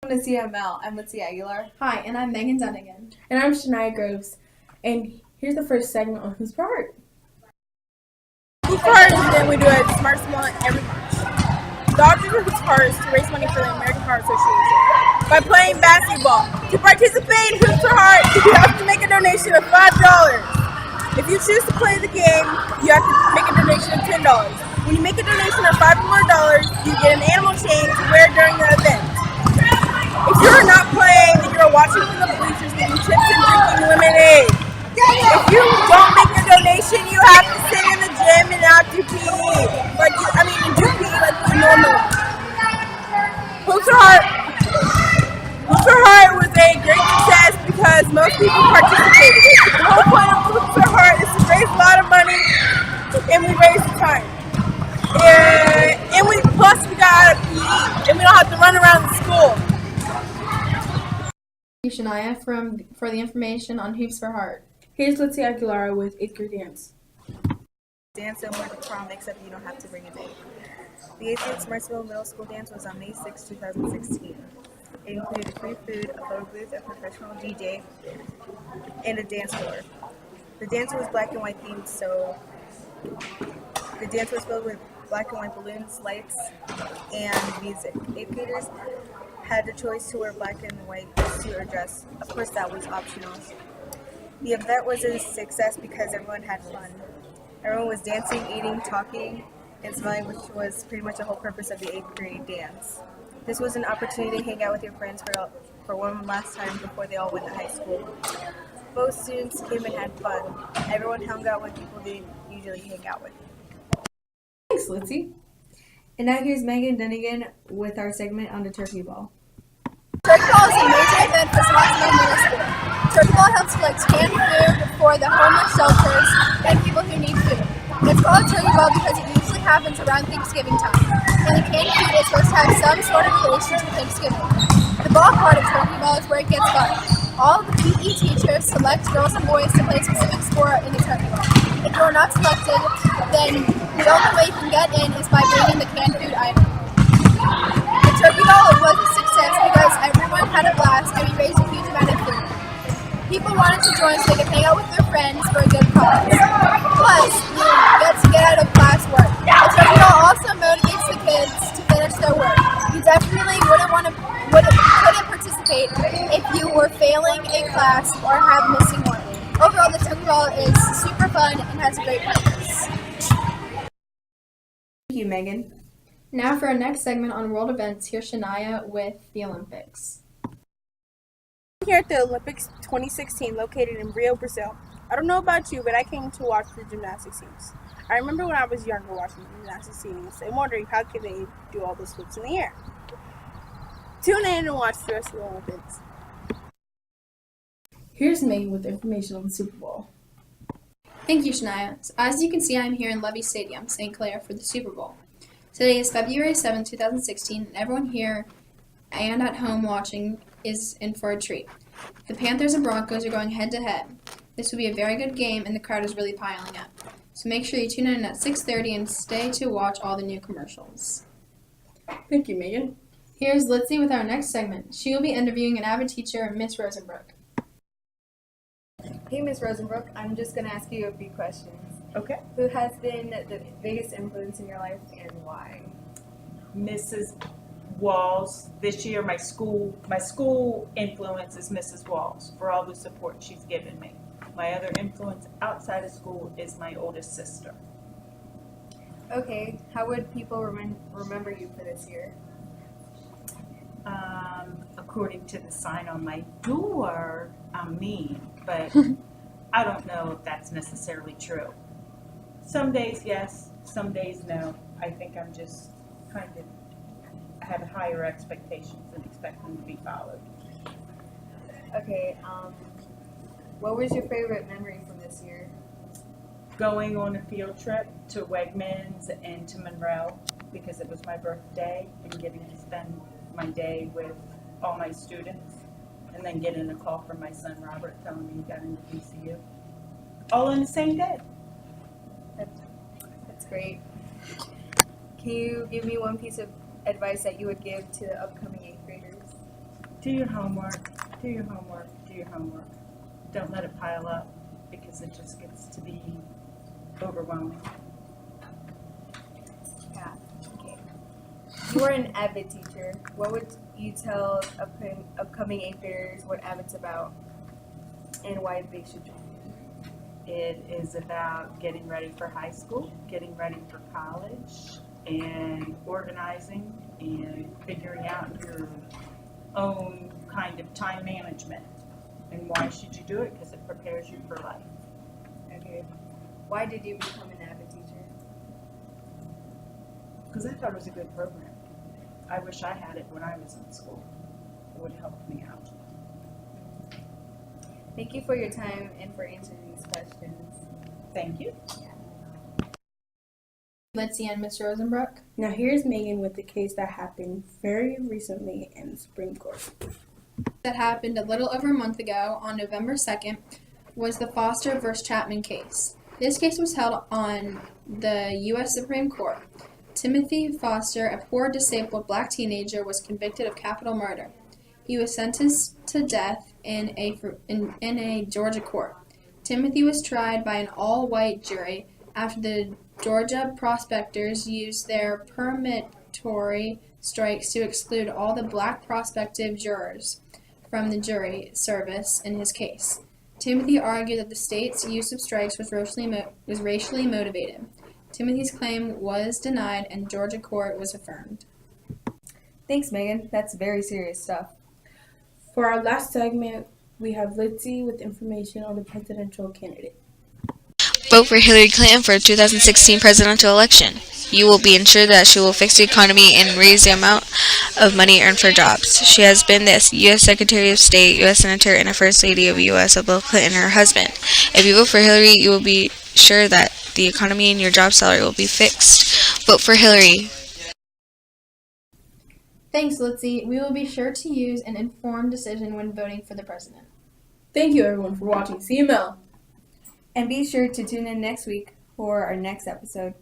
Welcome to CML. I'm Litzy Aguilar. Hi, and I'm Megan Dunnigan. And I'm Shania Groves. And here's the first segment on Who's Part. Who's Part is when we do a Smart Small every March. The object of Who's Part is to raise money for the American Heart Association by playing basketball. To participate in Who's Heart, you have to make a donation of $5. If you choose to play the game, you have to make a donation of $10. When you make a donation of $5 or more, you get an animal chain to wear during the event. If you're not playing and you're watching from the bleachers getting chips and drinking lemonade, if you don't make a donation, you have to sit in the gym and not do PE. Do PE like you normally. Hoops for Heart was a great success because most people participated. The whole point of Hoops for Heart is to raise a lot of money, and we raise the time. Plus we got out of PE, and we don't have to run around the school. Thank you, Shania, for the information on Hoops for Heart. Here's Litzy Aguilar with 8th grade dance. Dance similar to prom, except you don't have to bring a date. The 8th grade Smartsville Middle School dance was on May 6, 2016. It included free food, a photo booth, a professional DJ, and a dance floor. The dance was black and white themed, so the dance was filled with black and white balloons, lights, and music. 8th graders had the choice to wear black and white suit or dress. Of course, that was optional. The event was a success because everyone had fun. Everyone was dancing, eating, talking, and smiling, which was pretty much the whole purpose of the 8th grade dance. This was an opportunity to hang out with your friends for one last time before they all went to high school. Both students came and had fun. Everyone hung out with people they usually hang out with. Thanks, Litzy. And now here's Megan Dunnigan with our segment on the turkey ball. Turkey Ball is a major event for Swansea Middle School. Turkey Ball helps collect canned food for the homeless shelters and people who need food. It's called Turkey Ball because it usually happens around Thanksgiving time, and the canned food is supposed to have some sort of relation to Thanksgiving. The ball part of Turkey Ball is where it gets fun. All of the PE teachers select girls and boys to play a specific sport in the Turkey Ball. If you are not selected, then the only way you can get in is by bringing the canned food item. The Turkey Ball was a success because everyone had a blast and we raised a huge amount of food. People wanted to join so they could hang out with their friends for a good cause. Plus, you get out of class work. The Turkey Ball also motivates the kids to finish their work. You definitely couldn't participate if you were failing a class or have missing one. Overall, the Turkey Ball is super fun and has a great purpose. Thank you, Megan. Now for our next segment on world events, here's Shania with the Olympics. I'm here at the Olympics 2016 located in Rio, Brazil. I don't know about you, but I came to watch the gymnastics teams. I remember when I was younger watching the gymnastics teams and wondering how can they do all those flips in the air. Tune in and watch the rest of the Olympics. Here's Megan with information on the Super Bowl. Thank you, Shania. So as you can see, I'm here in Levy Stadium, St. Clair, for the Super Bowl. Today is February 7, 2016, and everyone here and at home watching is in for a treat. The Panthers and Broncos are going head-to-head. This will be a very good game, and the crowd is really piling up. So make sure you tune in at 6:30 and stay to watch all the new commercials. Thank you, Megan. Here's Litzy with our next segment. She will be interviewing an avid teacher, Miss Rosenbrook. Hey, Ms. Rosenbrook, I'm just going to ask you a few questions. Okay. Who has been the biggest influence in your life and why? Mrs. Walls. This year, my school influence is Mrs. Walls for all the support she's given me. My other influence outside of school is my oldest sister. Okay, how would people remember you for this year? According to the sign on my door, I'm mean, but I don't know if that's necessarily true. Some days yes, some days no. I think I'm just kind of have higher expectations and expect them to be followed. Okay, what was your favorite memory from this year? Going on a field trip to Wegmans and to Monroe because it was my birthday and getting to spend my day with all my students and then getting a call from my son Robert telling me he got into VCU. All in the same day. That's great. Can you give me one piece of advice that you would give to the upcoming 8th graders? Do your homework, do your homework, do your homework. Don't let it pile up because it just gets to be overwhelming. Yeah. Okay. You are an Avid teacher. What would you tell upcoming eighth graders what Avid's about and why they should join you? It is about getting ready for high school, getting ready for college, and organizing and figuring out your own kind of time management. And why should you do it? Because it prepares you for life. Okay. Why did you become an Avid teacher? Because I thought it was a good program. I wish I had it when I was in school. It would help me out. Thank you for your time and for answering these questions. Thank you. Litzy and Ms. Rosenbrook. Now here's Megan with the case that happened very recently in the Supreme Court. That happened a little over a month ago on November 2nd was the Foster v. Chapman case. This case was held on the U.S. Supreme Court. Timothy Foster, a poor disabled black teenager, was convicted of capital murder. He was sentenced to death in a Georgia court. Timothy was tried by an all-white jury after the Georgia prospectors used their peremptory strikes to exclude all the black prospective jurors from the jury service in his case. Timothy argued that the state's use of strikes was racially motivated. Timothy's claim was denied and Georgia court was affirmed. Thanks, Megan. That's very serious stuff. For our last segment, we have Litzy with information on the presidential candidate. Vote for Hillary Clinton for the 2016 presidential election. You will be ensured that she will fix the economy and raise the amount of money earned for jobs. She has been the U.S. Secretary of State, U.S. Senator, and a First Lady of the U.S. of Bill Clinton and her husband. If you vote for Hillary, you will be sure that the economy and your job salary will be fixed. Vote for Hillary. Thanks, Litzy. We will be sure to use an informed decision when voting for the president. Thank you everyone for watching CML. And be sure to tune in next week for our next episode.